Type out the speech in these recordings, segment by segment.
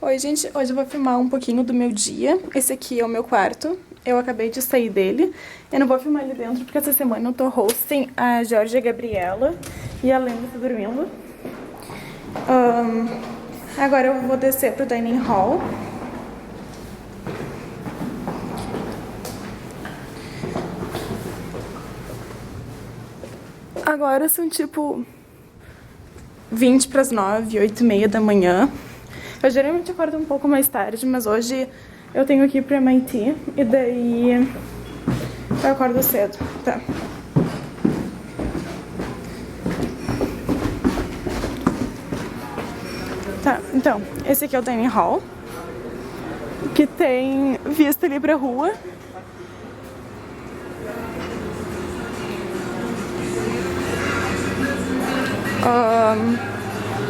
Oi, gente. Hoje eu vou filmar um pouquinho do meu dia. Esse aqui é o meu quarto. Eu acabei de sair dele. Eu não vou filmar ali dentro porque essa semana eu tô hosting a Jorge e a Gabriela. E a Lenda tá dormindo. Agora eu vou descer pro dining hall. Agora são tipo 20 para as 9, 8h30 da manhã. Eu geralmente acordo um pouco mais tarde, mas hoje eu tenho que ir pro MIT e daí eu acordo cedo. Tá. Tá, então, esse aqui é o dining hall, que tem vista ali pra rua.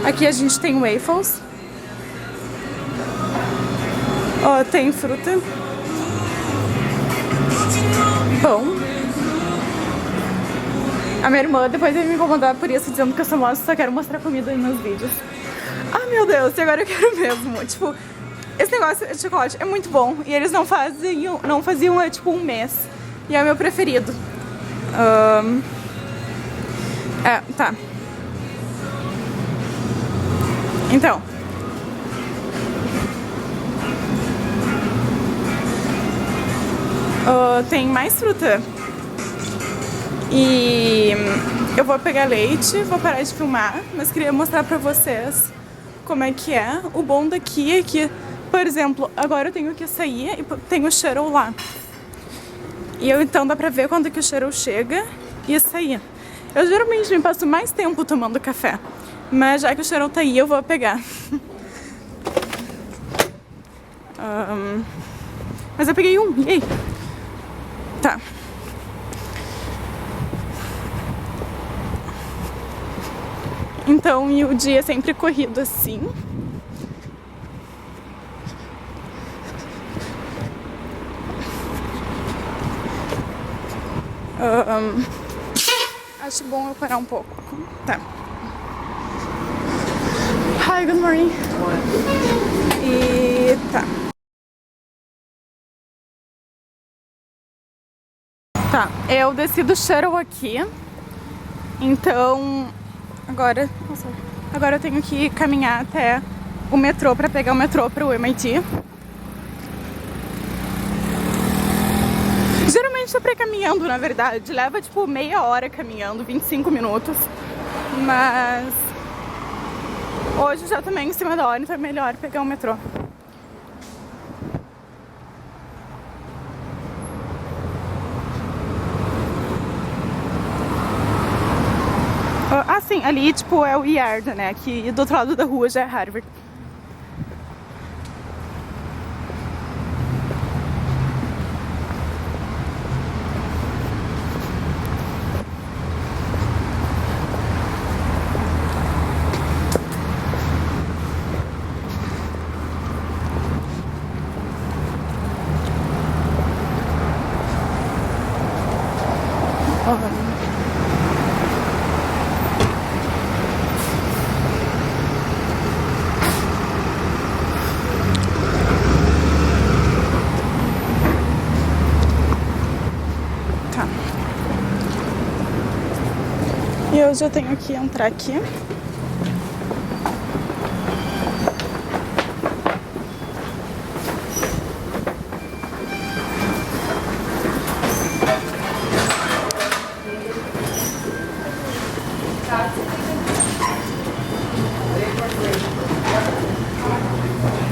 Aqui a gente tem waffles. Tem fruta. Pão. A minha irmã depois vai me incomodar por isso, dizendo que eu só mostro, só quero mostrar comida nos meus vídeos. Ah, meu Deus, agora eu quero mesmo. Tipo, esse negócio de chocolate é muito bom. E eles não faziam há tipo um mês. E é o meu preferido. Tá. Então. Tem mais fruta. E eu vou pegar leite, vou parar de filmar, mas queria mostrar pra vocês como é que é. O bom daqui é que, por exemplo, agora eu tenho que sair e tem o shuttle lá. E então dá pra ver quando que o shuttle chega e sair. Eu geralmente me passo mais tempo tomando café, mas já que o shuttle tá aí, eu vou pegar. Mas eu peguei um, e aí? Tá. Então, e o dia é sempre corrido assim. Acho bom eu parar um pouco. Tá. Hi, good morning. E tá. Tá, eu desci do shuttle aqui. Então, agora eu tenho que caminhar até o metrô pra pegar o metrô pro MIT. Geralmente é pra ir caminhando, na verdade. Leva tipo meia hora caminhando, 25 minutos. Mas hoje já também em cima da hora, então é melhor pegar o metrô. Sim, ali tipo é o Yard, né? Aqui do outro lado da rua já é Harvard. Tá. E eu já tenho que entrar aqui.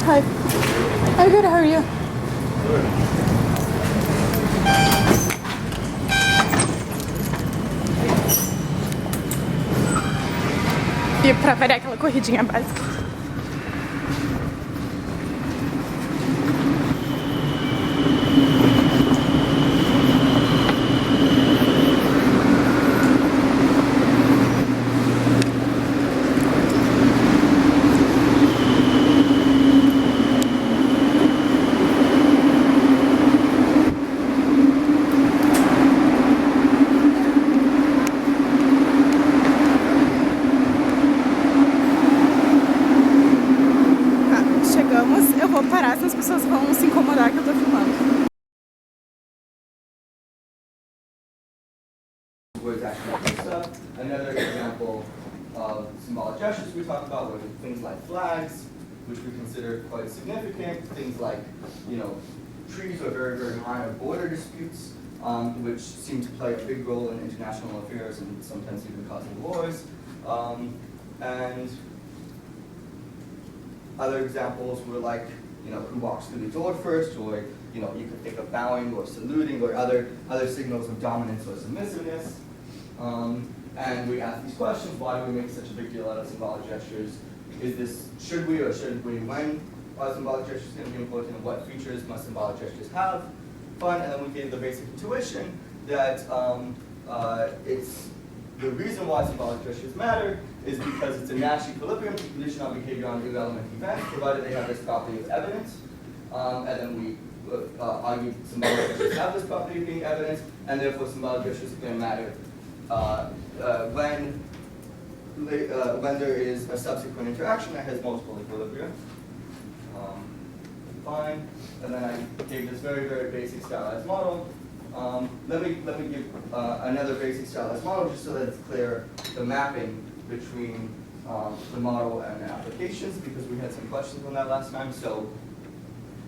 Hi. I'm good, how are you? E pra variar aquela corridinha básica. as pessoas vão se incomodar que eu tô filmando. Words actually makes up. Another example of symbolic gestures we talk about were things like flags, which we consider quite significant. Things like, treaties are very, very minor border disputes, which seem to play a big role in international affairs and sometimes even causing wars. And other examples were like, who walks through the door first, or you could think of bowing or saluting or other signals of dominance or submissiveness. And we ask these questions: why do we make such a big deal out of symbolic gestures? Should we or shouldn't we? When are symbolic gestures going to be important, and what features must symbolic gestures have? Fun, and then we gave the basic intuition that it's the reason why symbolic gestures matter is because it's a Nash equilibrium to condition our behavior on irrelevant events, provided they have this property of evidence. And then we argued symbolic gestures have this property of being evidence, and therefore symbolic gestures are going to matter when there is a subsequent interaction that has multiple equilibria. Fine. And then I gave this very, very basic stylized model. Let me give another basic stylized model just so that it's clear the mapping between the model and the applications, because we had some questions on that last time. So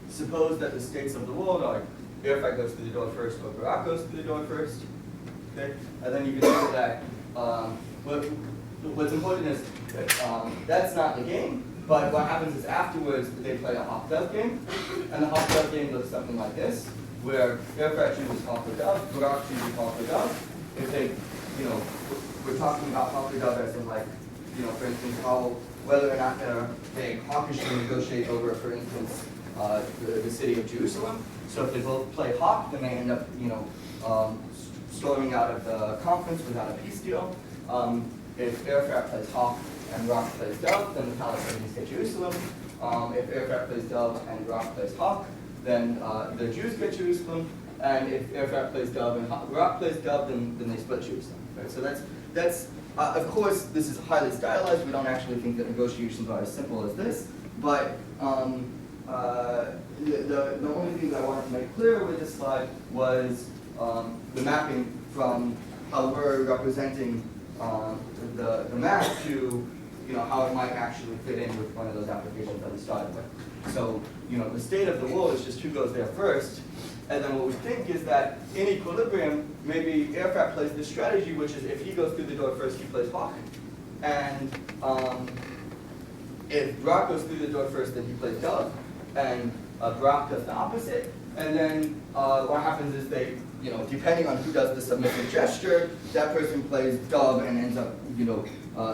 suppose that the states of the world are Airfract goes through the door first or Barack goes through the door first. Okay? And then you can see that what's important is that that's not the game. But what happens is afterwards they play a hop-dove game, and the hop-dove game looks something like this, where Airfract chooses hop or dove, Barack chooses hop or dove. If they, we're talking about hop or dove as in like, for instance, whether or not they hawkishly negotiate over, for instance, the city of Jerusalem. So if they both play hawk, then they end up, storming out of the conference without a peace deal. If Airfract plays hawk and Rock plays dove, then the Palestinians get Jerusalem. If Airfract plays dove and Rock plays hawk, then the Jews get Jerusalem. And if Airfract plays dove and Rock plays dove, then they split Jerusalem. Right? So that's of course, this is highly stylized. We don't actually think that negotiations are as simple as this. But the only thing that I wanted to make clear with this slide was the mapping from how we're representing the map to how it might actually fit in with one of those applications that we started with. So the state of the world is just who goes there first, and then what we think is that in equilibrium, maybe Airfract plays this strategy, which is if he goes through the door first, he plays hawk, and if Brock goes through the door first, then he plays dove, and Brock does the opposite, and then what happens is they, depending on who does the submissive gesture, that person plays dove and ends up,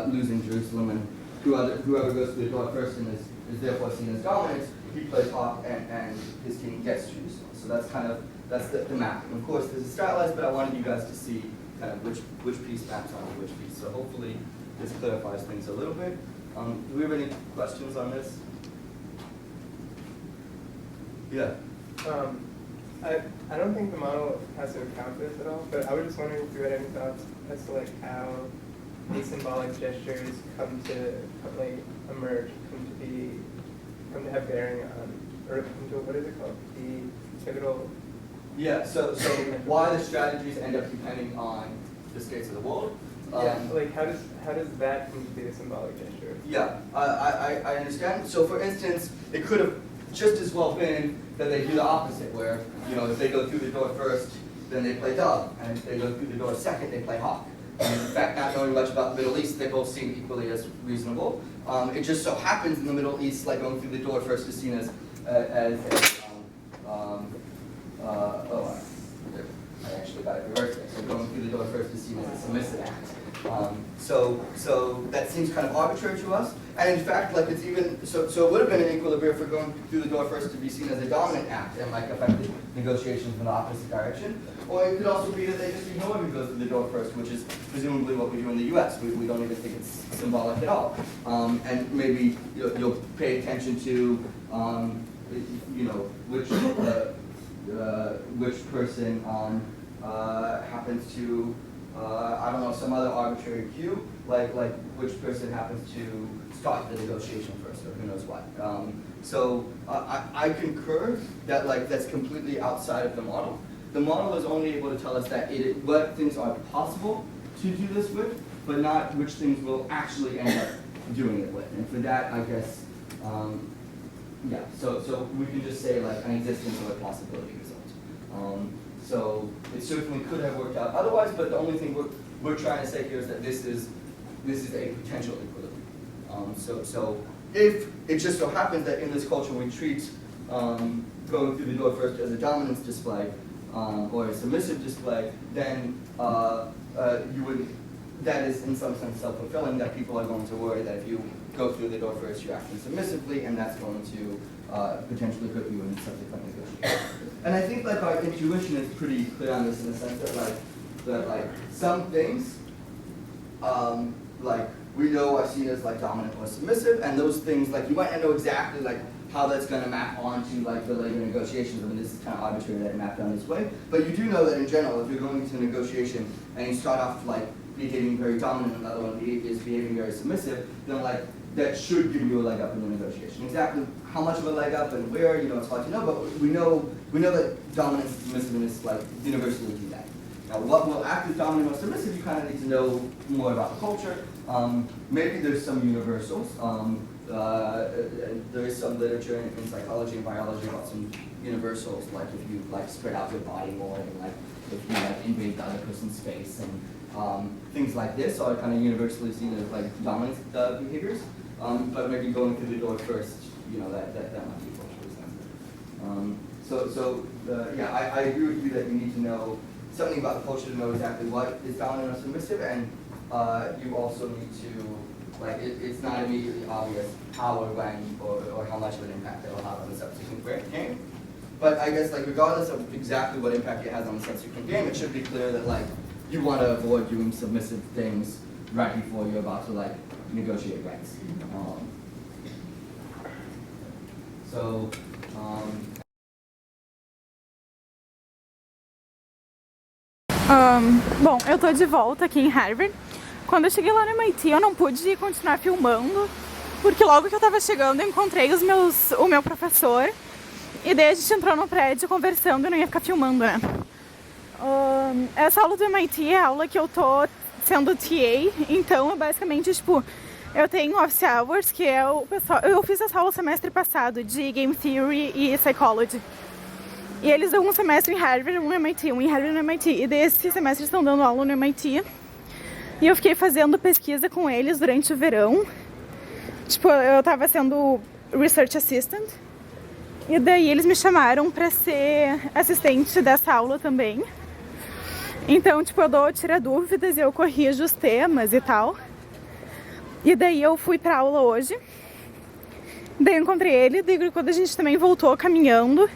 losing Jerusalem, and whoever goes through the door first and is therefore seen as dominant, he plays hawk and his team gets Jerusalem. So that's the map. And of course, this is stylized, but I wanted you guys to see kind of which piece maps onto which piece. So hopefully this clarifies things a little bit. Do we have any questions on this? Yeah. I don't think the model has to account for this at all, but I was just wondering if you had any thoughts as to how these symbolic gestures come to emerge, come to have bearing on, or come to, what is it called? The pivotal. Yeah. So why the strategies end up depending on the states of the world. Yeah. How does that come to be a symbolic gesture? Yeah. I understand. So for instance, it could have just as well been that they do the opposite, where if they go through the door first, then they play dove, and if they go through the door second, they play hawk. And in fact, not knowing much about the Middle East, they both seem equally as reasonable. It just so happens in the Middle East, like going through the door first is seen as I actually got it reversed there. So going through the door first is seen as a submissive act. So that seems kind of arbitrary to us. And in fact, it's even, so it would have been an equilibrium for going through the door first to be seen as a dominant act and affected negotiations in the opposite direction. Or it could also be that they just ignore who goes through the door first, which is presumably what we do in the US. We don't even think it's symbolic at all. And maybe you'll pay attention to, which person happens to, I don't know, some other arbitrary cue, like which person happens to start the negotiation first, or who knows what. So I concur that like that's completely outside of the model. The model is only able to tell us that what things are possible to do this with, but not which things we'll actually end up doing it with. And for that, I guess, yeah. So we can just say like an existence of a possibility result. So it certainly could have worked out otherwise, but the only thing we're trying to say here is that this is a potential equilibrium. So if it just so happens that in this culture we treat going through the door first as a dominance display or a submissive display, then you would, that is in some sense self-fulfilling, that people are going to worry that if you go through the door first, you're acting submissively, and that's going to potentially hurt you in subsequent negotiations. And I think like our intuition is pretty clear on this in the sense that like some things like we know are seen as like dominant or submissive, and those things like you might not know exactly like how that's going to map onto like the later negotiations. I mean, this is kind of arbitrary that it mapped on this way, but you do know that in general, if you're going into a negotiation and you start off like behaving very dominant and another one is behaving very submissive, then like that should give you a leg up in the negotiation. Exactly how much of a leg up and where, you know, it's hard to know, but we know that dominance and submissiveness like universally do that. Now, what will act as dominant or submissive, you kind of need to know more about the culture. Maybe there's some universals. There is some literature in psychology and biology about some universals, like if you like spread out your body more, and like if you like invade the other person's space, and things like this are kind of universally seen as like dominant behaviors. But maybe going through the door first, you know, that might be culturally sensitive. Yeah, I agree with you that you need to know something about the culture to know exactly what is dominant or submissive, and you also need to, like, it's not immediately obvious how or when or how much of an impact it will have on the subsequent game. But I guess, like, regardless of exactly what impact it has on the subsequent game, it should be clear that, like, you want to avoid doing submissive things right before you're about to, like, negotiate rights. Bom, eu tô de volta aqui em Harvard. Quando eu cheguei lá no MIT, eu não pude continuar filmando, porque logo que eu tava chegando, eu encontrei o meu professor, e daí a gente entrou no prédio conversando e não ia ficar filmando, né? Essa aula do MIT é a aula que eu tô sendo TA, então basicamente, tipo, eu tenho office hours, que é o pessoal... Eu fiz essa aula semestre passado, de Game Theory e Psychology. E eles dão um semestre em Harvard, um no MIT, um em Harvard e um no MIT. E desse semestre estão dando aula no MIT. E eu fiquei fazendo pesquisa com eles durante o verão. Tipo, eu tava sendo Research Assistant. E daí eles me chamaram pra ser assistente dessa aula também. Então, tipo, eu tiro dúvidas e eu corrijo os temas e tal. E daí eu fui pra aula hoje. Daí eu encontrei ele, daí quando a gente também voltou caminhando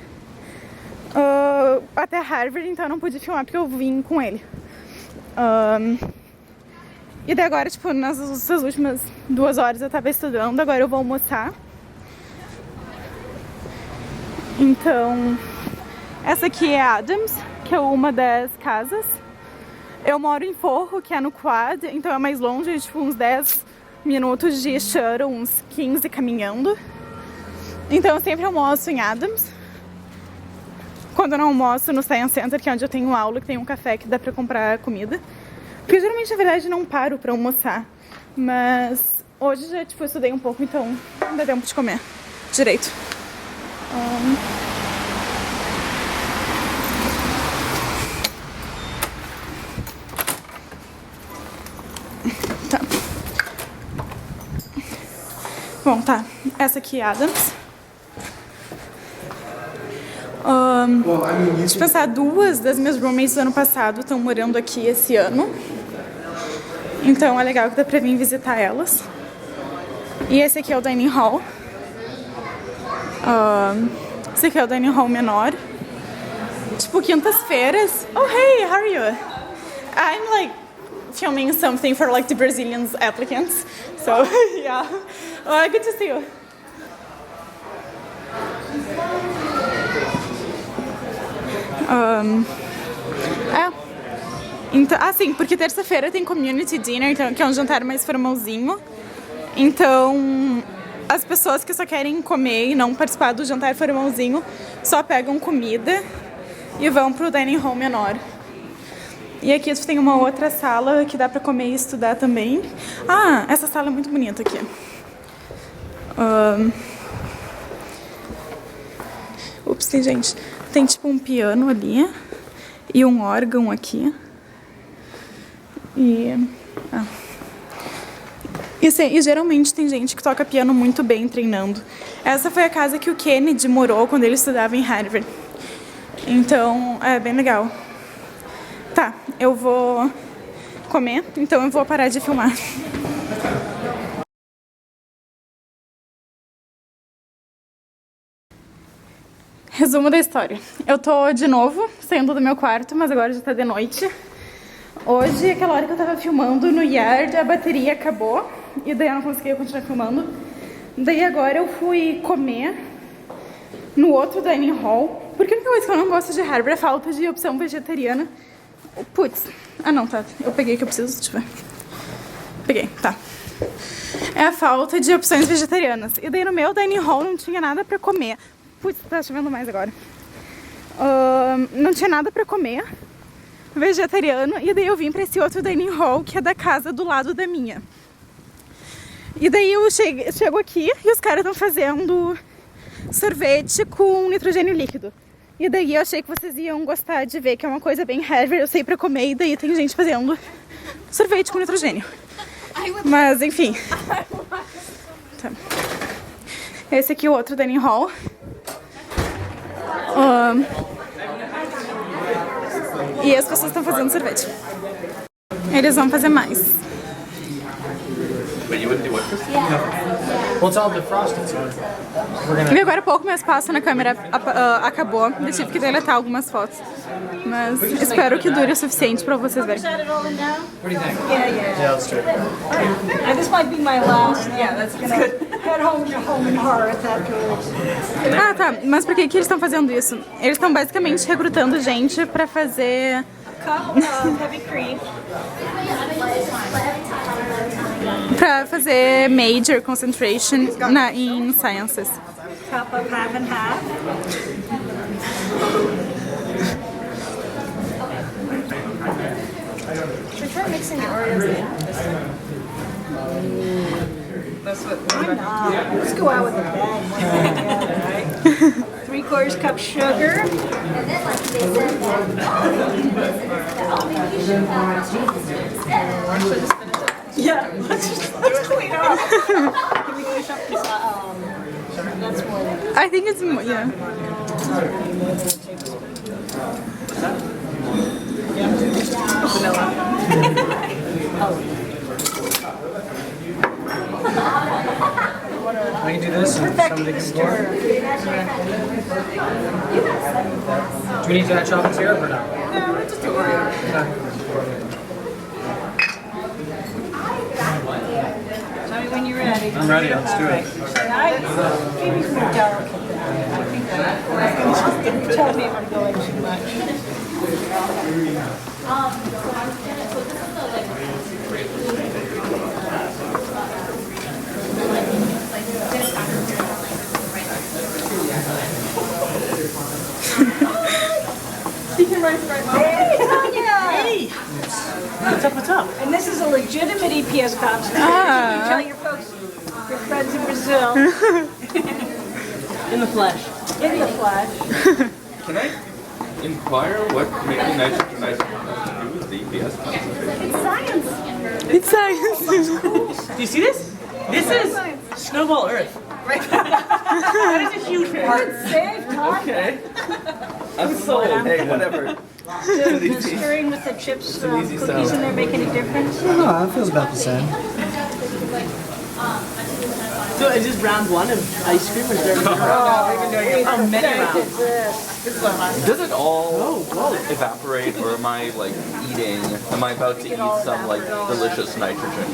até Harvard, então eu não pude filmar porque eu vim com ele. E daí agora, tipo, nessas últimas 2 horas eu tava estudando, agora eu vou almoçar. Então, essa aqui é Adams, que é uma das casas. Eu moro em Forro, que é no Quad, então é mais longe, tipo uns 10 minutos de shuttle, uns 15 caminhando. Então eu sempre almoço em Adams. Quando eu não almoço no Science Center, que é onde eu tenho aula, que tem um café que dá pra comprar comida. Porque geralmente, na verdade, não paro pra almoçar. Mas hoje já, tipo, eu estudei um pouco, então não dá tempo de comer direito. Tá. Bom, tá. Essa aqui é Adams. Deixa eu pensar, 2 das minhas roommates do ano passado estão morando aqui esse ano. Então é legal que dá pra vir visitar elas. E esse aqui é o dining hall. Esse aqui é o dining hall menor. Tipo, quintas-feiras. Oh, hey, how are you? I'm like filming something for like the Brazilian applicants. So, yeah. Good to see you. Então, sim, porque terça-feira tem community dinner, então, que é um jantar mais formalzinho. Então, as pessoas que só querem comer e não participar do jantar formalzinho só pegam comida e vão pro dining hall menor. E aqui tu tem uma outra sala que dá pra comer e estudar também. Ah, essa sala é muito bonita aqui. Ups, tem gente. Tem tipo um piano ali e um órgão aqui. E geralmente tem gente que toca piano muito bem treinando. Essa foi a casa que o Kennedy morou quando ele estudava em Harvard. Então é bem legal. Tá, eu vou comer, então eu vou parar de filmar. Resumo da história. Eu tô de novo saindo do meu quarto, mas agora já tá de noite. Hoje, aquela hora que eu tava filmando no yard, a bateria acabou e daí eu não conseguia continuar filmando. Daí agora eu fui comer no outro dining hall. Porque a única coisa que eu não gosto de Harvard é a falta de opção vegetariana. Putz. Ah não, tá. Eu peguei que eu preciso, deixa eu ver. Peguei, tá. É a falta de opções vegetarianas. E daí no meu dining hall não tinha nada pra comer. Putz, tá chovendo mais agora. Não tinha nada pra comer vegetariano. E daí eu vim pra esse outro dining hall que é da casa do lado da minha. E daí eu chego aqui e os caras estão fazendo sorvete com nitrogênio líquido. E daí eu achei que vocês iam gostar de ver que é uma coisa bem Harvard, eu sei pra comer, e daí tem gente fazendo sorvete com nitrogênio. Mas enfim. Tá. Esse aqui é o outro dining hall. E as pessoas estão fazendo sorvete. Eles vão fazer mais. E agora há pouco meu espaço na câmera acabou. Eu tive que deletar algumas fotos. Mas espero que dure o suficiente pra vocês verem. What do you think? Yeah, let's do it. This might be my last. Yeah, that's good. Head home to home in heart afterwards. Ah, tá. Mas por que eles estão fazendo isso? Eles estão basicamente recrutando gente pra fazer... Cup of heavy cream. Pra fazer major concentration em sciences. Cup of half and half. Should we try mixing the Oreos in? That's what. Why not? Let's go out with the bag. Right? 3/4 cup sugar. Yeah, let's clean up. Can we clean up? That's more than. I think it's more, yeah. I can do this and somebody can pour. Do we need that chocolate syrup or not? No, we're just Oreo. Tell me when you're ready. I'm ready, let's do it. Phoebe's more delicate than I think you tell me if I'm going too much. Hey, Tanya! Hey! What's up? And this is a legitimate EPS concert. You tell your folks, your friends in Brazil. In the flesh. In the flesh. Can I inquire what making nitrogen has to do with the EPS concentration? It's science. It's science. Do you see this? This is Snowball Earth. That is a huge part. Good save, Tanya. Okay. I'm sold. Hey, whatever. Does stirring with the chips, cookies in there make any difference? No, it feels about the same. So is this round one of ice cream or is there many rounds? Does it all evaporate, or am I like eating? Am I about to eat some like delicious nitrogen?